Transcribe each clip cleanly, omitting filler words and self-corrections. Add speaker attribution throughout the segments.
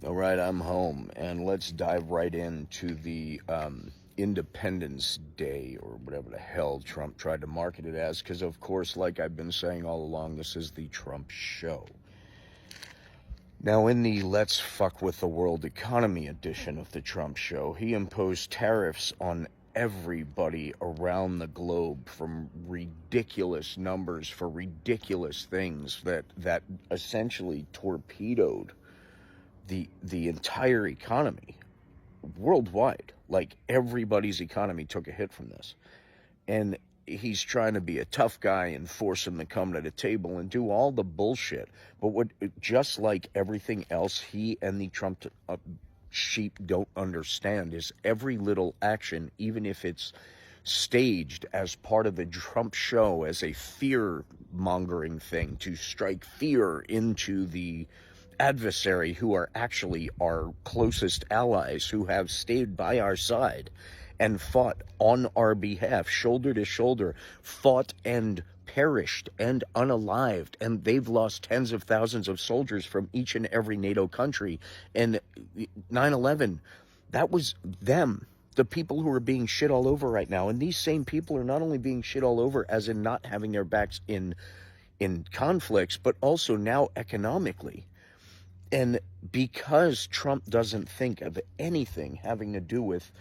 Speaker 1: All right, I'm home, and let's dive right into the Independence Day, or whatever the hell Trump tried to market it as, because, of course, like I've been saying all along, this is the Trump show. Now, in the Let's Fuck with the World Economy edition of the Trump show, he imposed tariffs on everybody around the globe, from ridiculous numbers for ridiculous things that essentially torpedoed the entire economy worldwide. Like, everybody's economy took a hit from this. And he's trying to be a tough guy and force him to come to the table and do all the bullshit. But just like everything else, he and the Trump sheep don't understand is every little action, even if it's staged as part of the Trump show as a fear-mongering thing to strike fear into the adversary, who are actually our closest allies, who have stayed by our side and fought on our behalf, shoulder to shoulder, fought and perished and unalived, and they've lost tens of thousands of soldiers from each and every NATO country. And 9/11, that was them, the people who are being shit all over right now. And these same people are not only being shit all over as in not having their backs in conflicts, but also now economically. And because Trump doesn't think of anything having to do with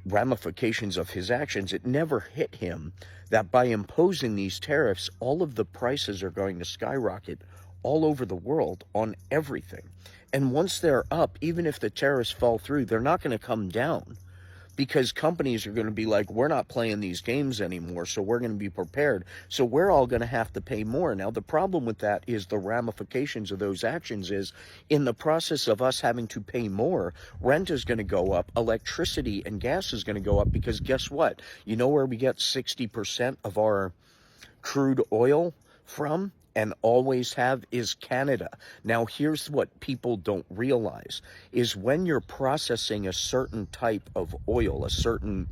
Speaker 1: ramifications of his actions, it never hit him that by imposing these tariffs, all of the prices are going to skyrocket all over the world on everything. And once they're up, even if the tariffs fall through, they're not going to come down, because companies are going to be like, we're not playing these games anymore, so we're going to be prepared. So we're all going to have to pay more. Now, the problem with that is the ramifications of those actions is, in the process of us having to pay more, rent is going to go up, electricity and gas is going to go up, because guess what? You know where we get 60% of our crude oil from? And always have, is Canada. Now, here's what people don't realize, is when you're processing a certain type of oil, a certain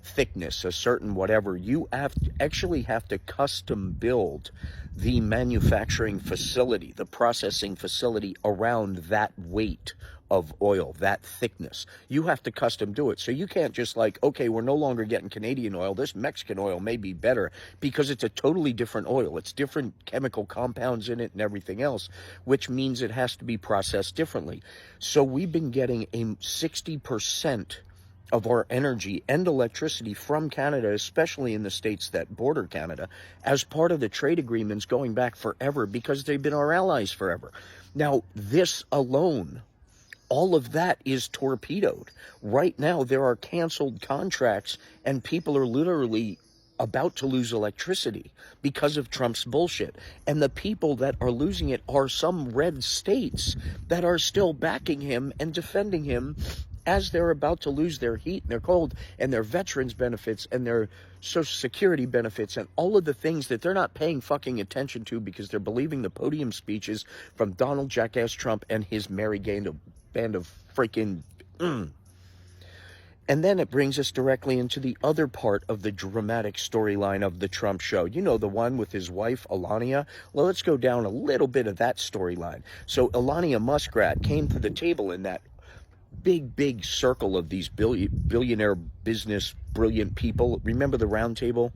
Speaker 1: thickness, a certain whatever, you actually have to custom build the manufacturing facility, the processing facility around that weight of oil, that thickness. You have to custom do it. So you can't just like, okay, we're no longer getting Canadian oil, this Mexican oil may be better, because it's a totally different oil. It's different chemical compounds in it and everything else, which means it has to be processed differently. So we've been getting a 60% of our energy and electricity from Canada, especially in the states that border Canada, as part of the trade agreements going back forever, because they've been our allies forever. Now, this alone, all of that is torpedoed. Right now, there are canceled contracts, and people are literally about to lose electricity because of Trump's bullshit. And the people that are losing it are some red states that are still backing him and defending him, as they're about to lose their heat and their cold and their veterans benefits and their Social Security benefits and all of the things that they're not paying fucking attention to, because they're believing the podium speeches from Donald Jackass Trump and his merry band of freaking And then it brings us directly into the other part of the dramatic storyline of the Trump show. You know, the one with his wife, Elania? Well, let's go down a little bit of that storyline. So Elania Muskrat came to the table in that big circle of these billionaire business brilliant people. Remember the round table?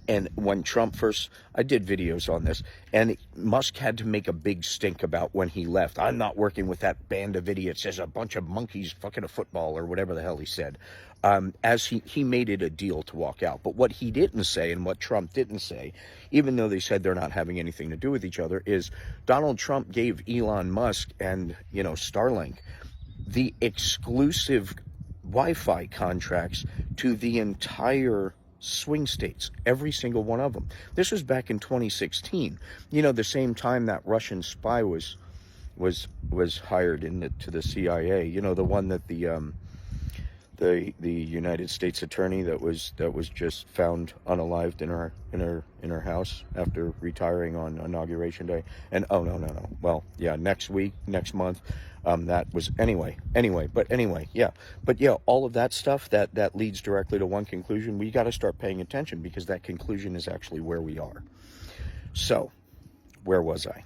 Speaker 1: And when Trump first, I did videos on this, and Musk had to make a big stink about when he left. I'm not working with that band of idiots as a bunch of monkeys fucking a football, or whatever the hell he said, as he made it a deal to walk out. But what he didn't say, and what Trump didn't say, even though they said they're not having anything to do with each other, is Donald Trump gave Elon Musk and, Starlink the exclusive Wi-Fi contracts to the entire swing states, every single one of them. This was back in 2016, the same time that Russian spy was hired to the CIA, the one that the United States attorney that was just found unalived in her house after retiring on Inauguration Day. And well, yeah, next month, that was anyway, all of that stuff that leads directly to one conclusion. We got to start paying attention, because that conclusion is actually where we are. So, where was I?